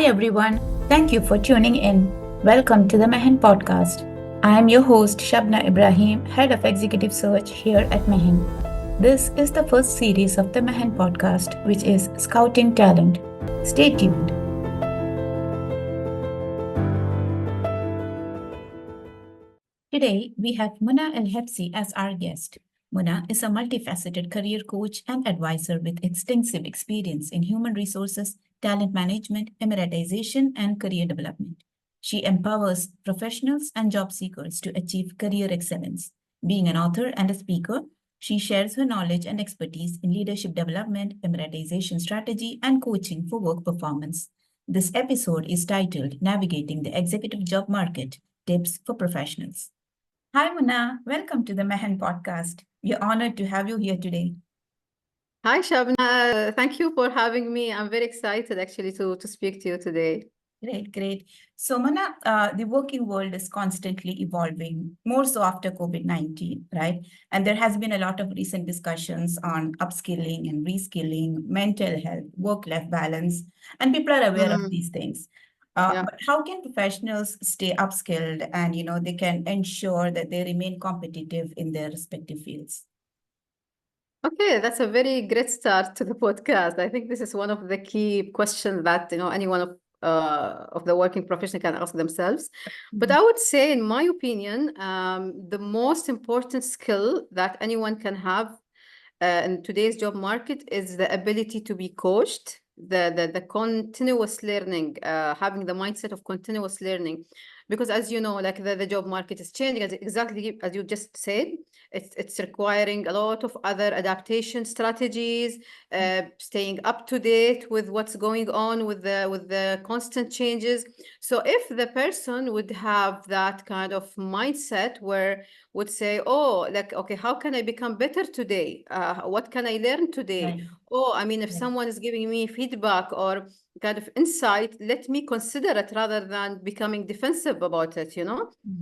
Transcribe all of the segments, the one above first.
everyone. Thank you for tuning in. Welcome to the Mehan podcast. I am your host, Shabna Ibrahim, Head of Executive Search here at Mehan. This is the first series of the Mehan podcast, which is Scouting Talent. Stay tuned. Today, we have Muna AlHebsi as our guest. Muna is a multifaceted career coach and advisor with extensive experience in human resources, talent management, Emiratization, and career development. She empowers professionals and job seekers to achieve career excellence. Being an author and a speaker, she shares her knowledge and expertise in leadership development, Emiratization strategy, and coaching for work performance. This episode is titled Navigating the Executive Job Market Tips for Professionals. Hi, Muna. Welcome to the Mehan podcast. We're honored to have you here today. Hi, Shabna. Thank you for having me. I'm very excited actually to speak to you today. Great. So, Muna, the working world is constantly evolving, more so after COVID-19, right? And there has been a lot of recent discussions on upskilling and reskilling, mental health, work-life balance, and people are aware of these things. Yeah. But how can professionals stay upskilled and, they can ensure that they remain competitive in their respective fields? Okay, that's a very great start to the podcast. I think this is one of the key questions that any one of the working professional can ask themselves. But I would say, in my opinion, the most important skill that anyone can have in today's job market is the ability to be coached, the continuous learning, having the mindset of continuous learning. Because as you know, like the job market is changing, exactly as you just said. It's requiring a lot of other adaptation strategies, staying up to date with what's going on with the constant changes. So if the person would have that kind of mindset where would say, oh, like, okay, how can I become better today? What can I learn today? Right. Oh, I mean, if Right. someone is giving me feedback or kind of insight, let me consider it rather than becoming defensive about it,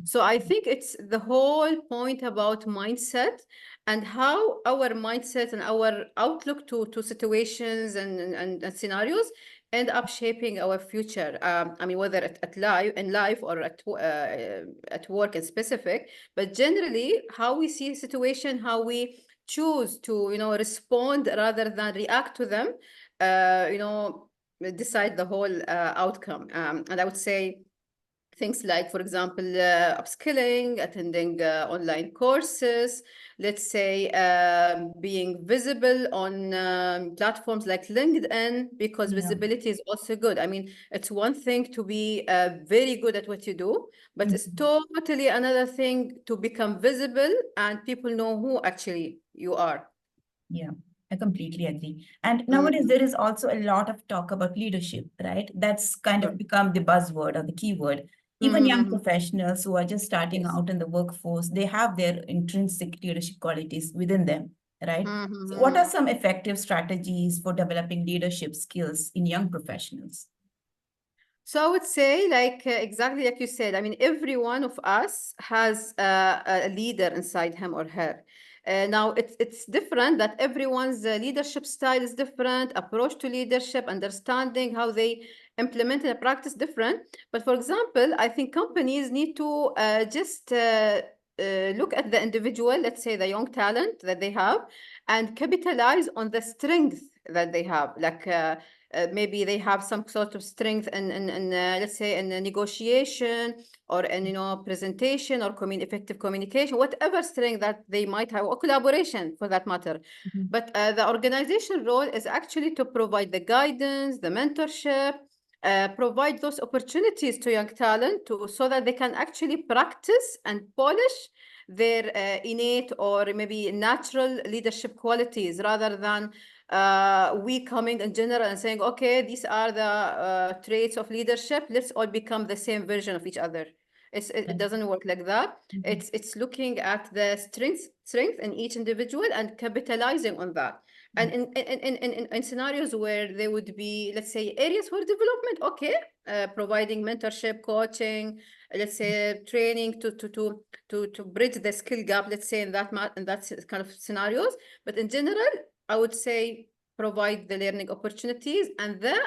So I think it's the whole point about mindset and how our mindset and our outlook to situations and scenarios end up shaping our future. I mean, whether at life in life or at work in specific, but generally how we see a situation, how we choose to respond rather than react to them. Decide the whole outcome. And I would say things like, for example, upskilling, attending online courses, let's say being visible on platforms like LinkedIn, because Yeah. visibility is also good. I mean, it's one thing to be very good at what you do, but it's Mhm. totally another thing to become visible and people know who actually you are. Yeah, I completely agree. And nowadays, Mm, there is also a lot of talk about leadership, right? That's kind of sure. become the buzzword or the keyword. Even young Mm-hmm. professionals who are just starting Yes. out in the workforce, they have their intrinsic leadership qualities within them, right? So, what are Mm-hmm. some effective strategies for developing leadership skills in young professionals? So I would say, like exactly like you said, I mean, every one of us has a leader inside him or her. Now it's different that everyone's leadership style is different, approach to leadership, understanding how they implement and practice different. But for example, I think companies need to just look at the individual, let's say the young talent that they have, and capitalize on the strength that they have. Like maybe they have some sort of strength in let's say in a negotiation or in presentation or effective communication, whatever strength that they might have, or collaboration for that matter. Mhm. But the organization role is actually to provide the guidance, the mentorship, provide those opportunities to young talent so that they can actually practice and polish their innate or maybe natural leadership qualities rather than we coming in general and saying, okay, these are the traits of leadership. Let's all become the same version of each other. It Right. doesn't work like that. Mhm. It's looking at the strength in each individual and capitalizing on that. And Mhm. in scenarios where there would be, let's say, areas for development, okay, providing mentorship, coaching, let's say training to bridge the skill gap, let's say in that kind of scenarios. But in general, I would say provide the learning opportunities and the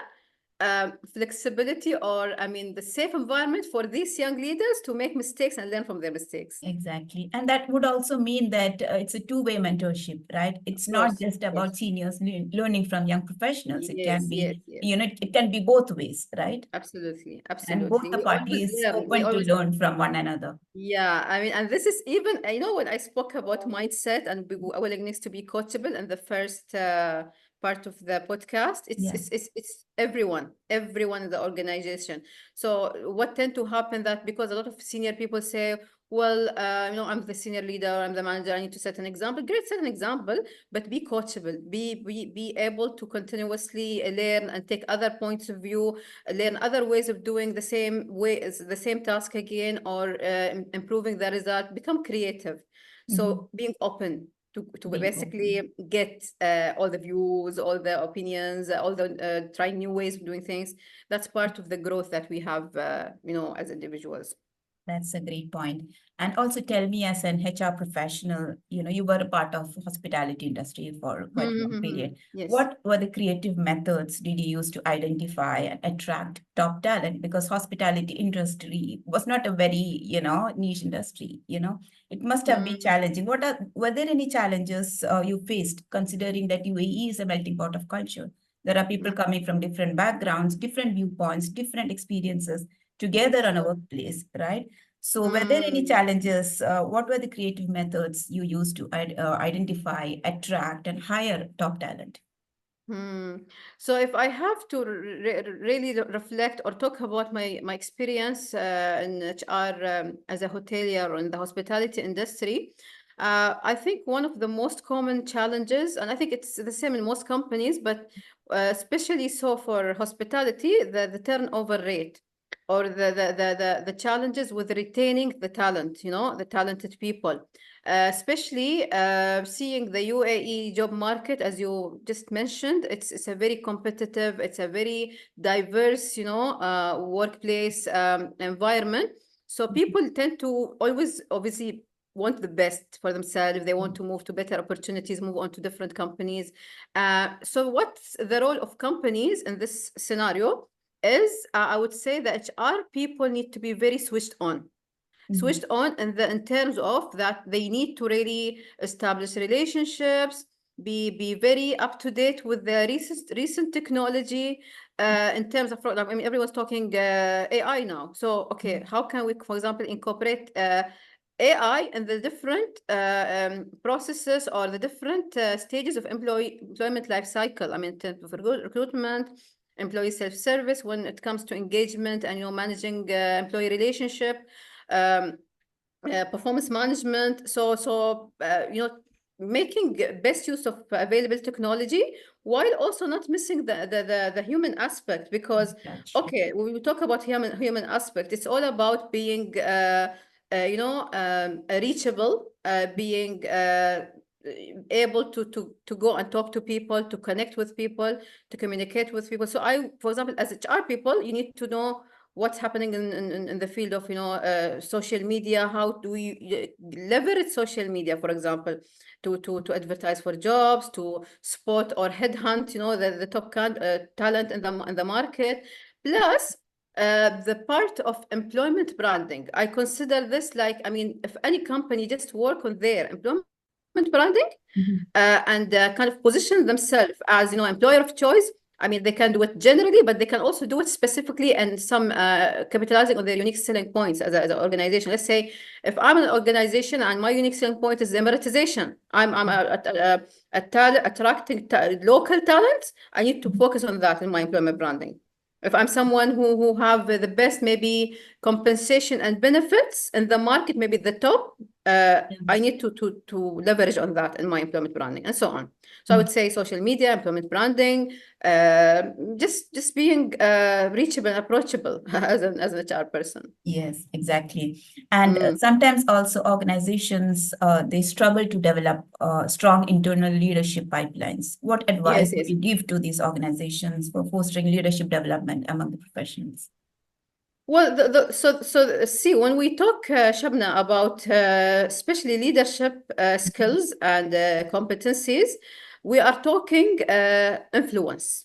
flexibility, or I mean the safe environment for these young leaders to make mistakes and learn from their mistakes. Exactly. And that would also mean that it's a two-way mentorship, right? It's Of not course. just Yes. about seniors learning from young professionals. It can Yes, yes, be, yes. it can be both ways, right? Absolutely, And both absolutely. the We always parties learn. We open to always learn from one another. Yeah, I mean, and this is even, when I spoke about mindset and willingness to be coachable in the first part of the podcast, it's, Yeah. it's it's it's everyone in the organization. So what tend to happen that because a lot of senior people say, well, I'm the senior leader, I'm the manager, I need to set an example. Great, set an example, but be coachable, be able to continuously learn and take other points of view, learn other ways of doing the same way, the same task again, or improving the result, become creative. Mhm. So being open to Being open. basically get all the views, all the opinions, all the trying new ways of doing things. That's part of the growth that we have, as individuals. That's a great point. And also tell me, as an HR professional, you were a part of hospitality industry for quite a long Mm-hmm. period. Yes. What were the creative methods did you use to identify and attract top talent? Because hospitality industry was not a very, niche industry, It must have been Mm-hmm. challenging. Were there any challenges you faced, considering that UAE is a melting pot of culture? There are people coming from different backgrounds, different viewpoints, different experiences together on a Sure. workplace, right? So were there any Mm. challenges? What were the creative methods you used to identify, attract, and hire top talent? Hmm. So if I have to really reflect or talk about my experience in HR as a hotelier or in the hospitality industry, I think one of the most common challenges, and I think it's the same in most companies, but especially so for hospitality, the turnover rate, or the challenges with retaining the talent, the talented people. Especially seeing the UAE job market, as you just mentioned, it's a very competitive, it's a very diverse, workplace environment. So people tend to always, obviously, want the best for themselves. They want to move to better opportunities, move on to different companies. So what's the role of companies in this scenario is, I would say that HR people need to be very Mhm. switched on in terms of that they need to really establish relationships, be very up to date with the recent technology, in terms of, I mean, everyone's talking AI now. So okay, how can we, for example, incorporate AI and the different processes or the different stages of employment life cycle? I mean, in terms of recruitment, employee self-service, when it comes to engagement and managing employee relationship, um, performance management. Making best use of available technology while also not missing the human aspect. Because Touch. okay, when we talk about human aspect, it's all about being reachable, being able to go and talk to people, to connect with people, to communicate with people. So for example, as HR people, you need to know what's happening in the field of social media. How do we leverage social media, for example, to advertise for jobs, to spot or headhunt the top talent in the market. Plus the part of employment branding, I consider this like, I mean, if any company just work on their employment branding, Mhm. and kind of position themselves as employer of choice. I mean, they can do it generally, but they can also do it specifically and some capitalizing on their unique selling points as an organization. Let's say if I'm an organization and my unique selling point is Emiratization, I'm attracting local talents. I need to focus on that in my employment branding. If I'm someone who have the best maybe compensation and benefits in the market, maybe the top, I need to leverage on that in my employment branding and so on. So I would say social media, employment branding, uh, just being reachable and approachable as an HR person. Yes, exactly. And Mm. sometimes also organizations, they struggle to develop strong internal leadership pipelines. What advice Yes, would yes. you give to these organizations for fostering leadership development among the professionals? Well, so see, when we talk, Shabna, about especially leadership skills and competencies, we are talking influence.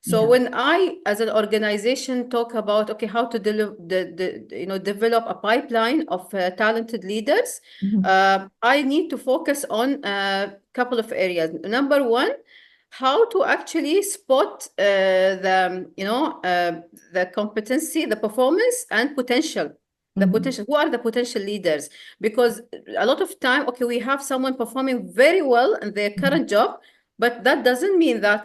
So Yeah. when I, as an organization, talk about, okay, how to develop a pipeline of talented leaders, Mhm. I need to focus on a couple of areas. Number one, how to actually spot the competency, the performance, and potential. The Mhm. potential. Who are the potential leaders? Because a lot of time, okay, we have someone performing very well in their Mhm. current job, but that doesn't mean that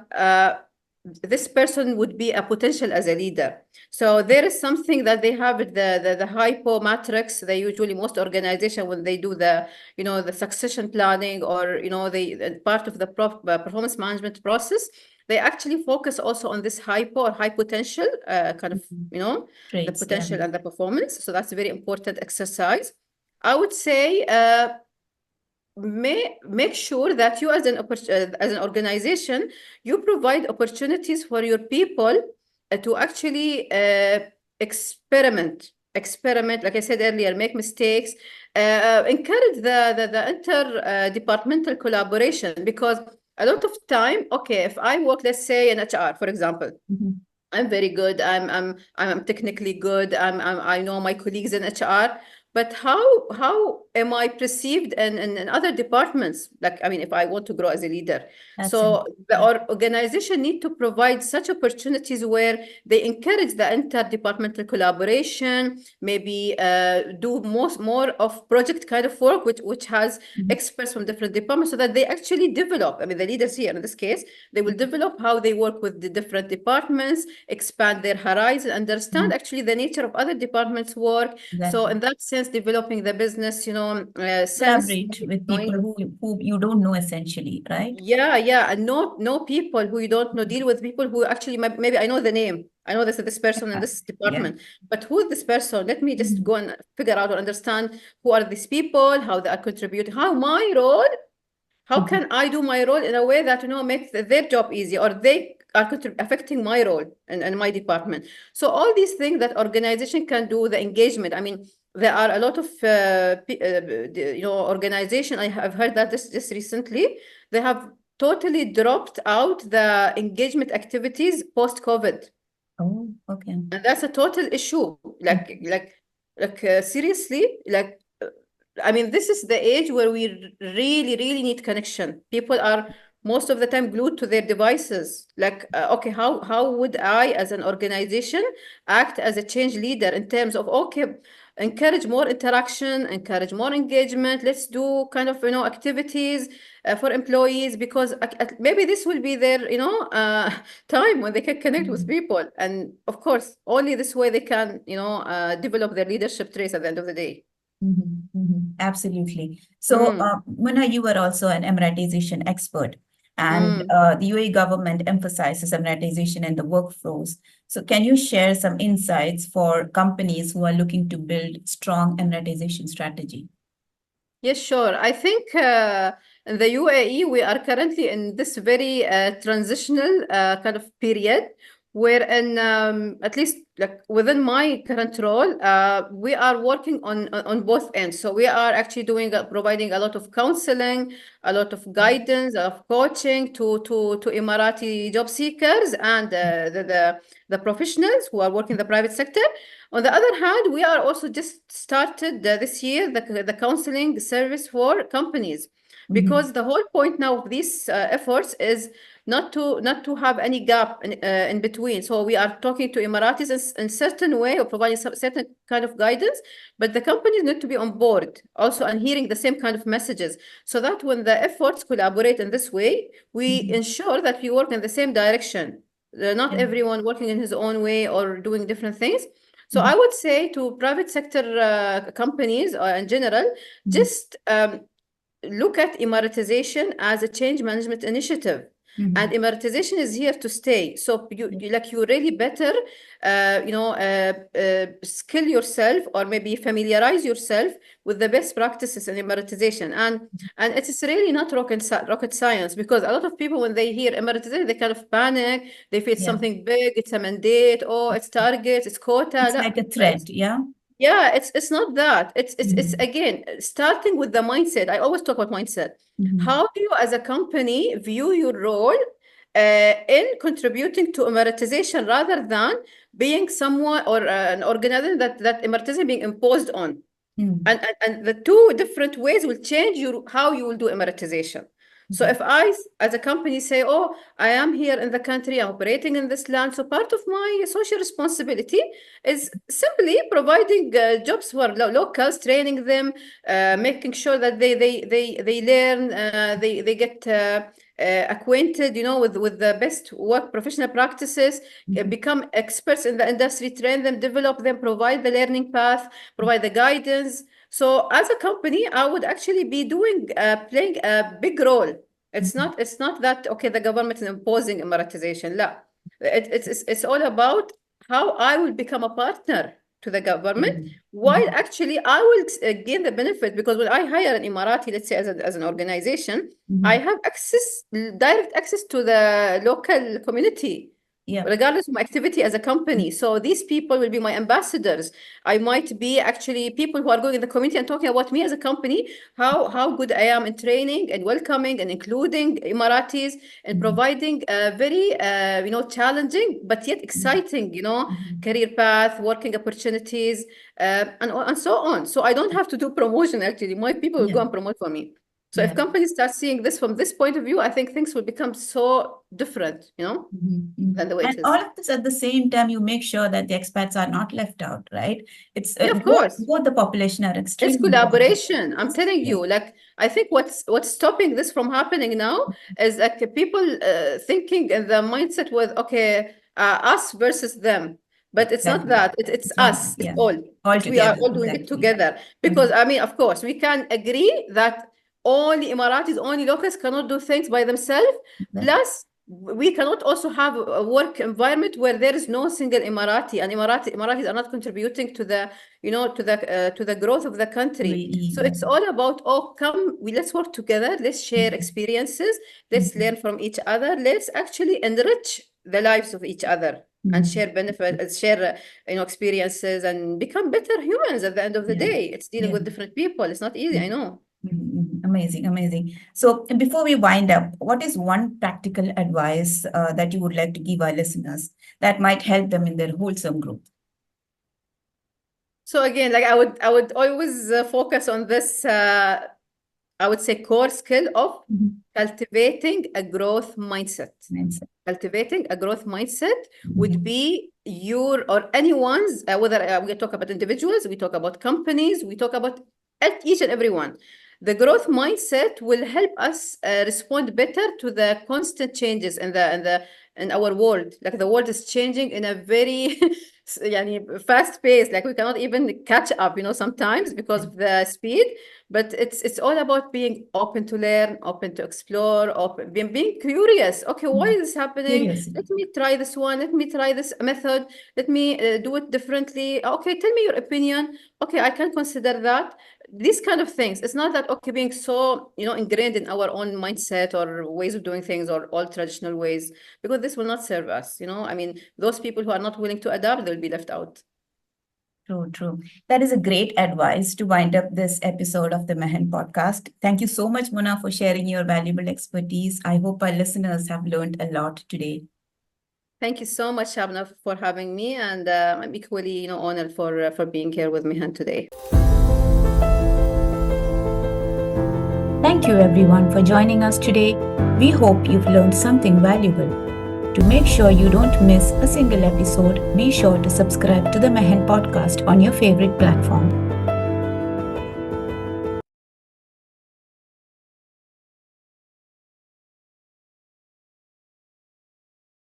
this person would be a potential as a leader. So there is something that they have the hypo matrix. They usually, most organization, when they do the succession planning, or the part of the performance management process, they actually focus also on this hypo or high potential kind of Mhm. the Traits, yeah. potential and the performance. So that's a very important exercise. I would say make sure that you, as an organization, you provide opportunities for your people to actually experiment, like I said earlier, make mistakes, encourage the inter departmental collaboration, because a lot of time, okay, if I work, let's say, in HR, for example, Mhm. I'm very good. I'm technically good. I know my colleagues in HR, but how am I perceived in other departments? Like, I mean, if I want to grow as a leader, so the Yeah. organization need to provide such opportunities where they encourage the interdepartmental collaboration. Maybe do more of project kind of work, which has Mhm. experts from different departments, so that they actually develop. I mean, the leaders here in this case, they will develop how they work with the different departments, expand their horizon, understand Mhm. actually the nature of other departments' work. So Exactly. in that sense, developing the business, sense, Collaborate with people knowing. who you don't know essentially, right? Yeah, and know people who you don't know, deal with people who actually maybe I know the name. I know this person in Yeah. this Yeah. department, but who is this person? Let me just Mhm. go and figure out or understand who are these people, how they are contributing, how Mhm. can I do my role in a way that makes their job easy, or they are affecting my role in my department. So all these things that organization can do, the engagement. I mean, there are a lot of organization. I have heard that this recently they have totally dropped out the engagement activities post COVID, Oh, okay. and that's a total issue. Like Mhm. like seriously, like I mean, this is the age where we really, really need connection. People are most of the time glued to their devices. Like, okay, how would I, as an organization, act as a change leader in terms of, okay, encourage more interaction, encourage more engagement. Let's do kind of activities for employees, because maybe this will be their time when they can connect with Mhm. people, and of course, only this way they can develop their leadership traits at the end of the day. Mhm. Mhm. Absolutely. So, Mm, Muna, you were also an Emiratization expert, and mm. the UAE government emphasizes Emiratization in the workflows. So, can you share some insights for companies who are looking to build strong Emiratization strategy? Yes, sure. I think in the UAE, we are currently in this very transitional kind of period, wherein, at least like within my current role, we are working on both ends. So we are actually providing a lot of counseling, a lot of guidance, a lot of coaching to Emirati job seekers and the professionals who are working in the private sector. On the other hand, we are also just started this year the counseling service for companies, Mhm. because the whole point now of these efforts is not to have any gap in between. So we are talking to Emiratis in certain way, or providing some certain kind of guidance, but the companies need to be on board also and hearing the same kind of messages, so that when the efforts collaborate in this way, we Mhm. ensure that we work in the same direction. Not Yeah. everyone working in his own way or doing different things. So I Mhm. would say to private sector companies in general, Mhm. just look at Emiratization as a change management initiative. And Mhm. Emiratization is here to stay. So you really better, skill yourself, or maybe familiarize yourself with the best practices in Emiratization. And it's really not rocket science, because a lot of people, when they hear Emiratization, they kind of panic. They feel it's Yeah. something big, it's a mandate, oh, it's targets, it's quota. It's No, like a threat. Yeah. yeah, it's not that. It's Mhm. again starting with the mindset. I always talk about mindset. Mhm. How do you, as a company, view your role in contributing to Emiratization rather than being someone or an organization that Emiratization being imposed on. And the two different ways will change how you will do Emiratization. So if I, as a company, say, oh, I am here in the country, I'm operating in this land, so part of my social responsibility is simply providing jobs for locals, training them, making sure that they learn, they get acquainted, with the best work professional practices, become experts in the industry, train them, develop them, provide the learning path, provide the guidance. So as a company, I would actually be playing a big role. It's not that, okay, the government is imposing Emiratization. La. It's all about how I will become a partner to the government, while actually I will gain the benefit, because when I hire an Emirati, let's say as an organization, I have direct access to the local community. Yeah. Regardless of my activity as a company. So these people will be my ambassadors. I might be actually people who are going in the community and talking about me as a company, how good I am in training and welcoming and including Emiratis and providing a very, challenging but yet exciting, career path, working opportunities, and so on. So I don't have to do promotion, actually. My people will go and promote for me. So if companies start seeing this from this point of view, I think things will become so different, than the way it is. All of this at the same time, you make sure that the expats are not left out, right? It's of course. Both the population are extremely It's collaboration. I'm telling you, like, I think what's stopping this from happening now is like people thinking in the mindset with, okay, us versus them. But it's not that. It's us. It's all. We are all doing it together. Because, I mean, of course, we can agree that only Emiratis, only locals cannot do things by themselves. Plus, we cannot also have a work environment where there is no single Emirati, and Emiratis are not contributing to the, to the growth of the country. So it's all about, let's work together, let's share experiences, let's learn from each other, let's actually enrich the lives of each other and share benefits, share experiences, and become better humans at the end of the day. It's dealing with different people. It's not easy, I know. Amazing. So before we wind up, what is one practical advice that you would like to give our listeners that might help them in their wholesome growth? So again, like I would always focus on this, I would say, core skill of cultivating a growth mindset. Cultivating a growth mindset would be your or anyone's, whether we talk about individuals, we talk about companies, we talk about each and everyone. The growth mindset will help us respond better to the constant changes in our world. Like the world is changing in a very fast pace. Like we cannot even catch up, sometimes because of the speed. But it's all about being open to learn, open to explore, being curious. Okay, why is this happening? Curiosity. Let me try this one. Let me try this method. Let me do it differently. Okay, tell me your opinion. Okay, I can consider that. These kind of things. It's not that, okay, being so, ingrained in our own mindset or ways of doing things or all traditional ways, because this will not serve us, I mean, those people who are not willing to adapt, they'll be left out. True. That is a great advice to wind up this episode of the Mehan podcast. Thank you so much, Mona, for sharing your valuable expertise. I hope our listeners have learned a lot today. Thank you so much, Shabna, for having me, and I'm equally, honored for being here with Mehan today. Thank you everyone for joining us today. We hope you've learned something valuable. To make sure you don't miss a single episode, be sure to subscribe to the Mehan podcast on your favorite platform.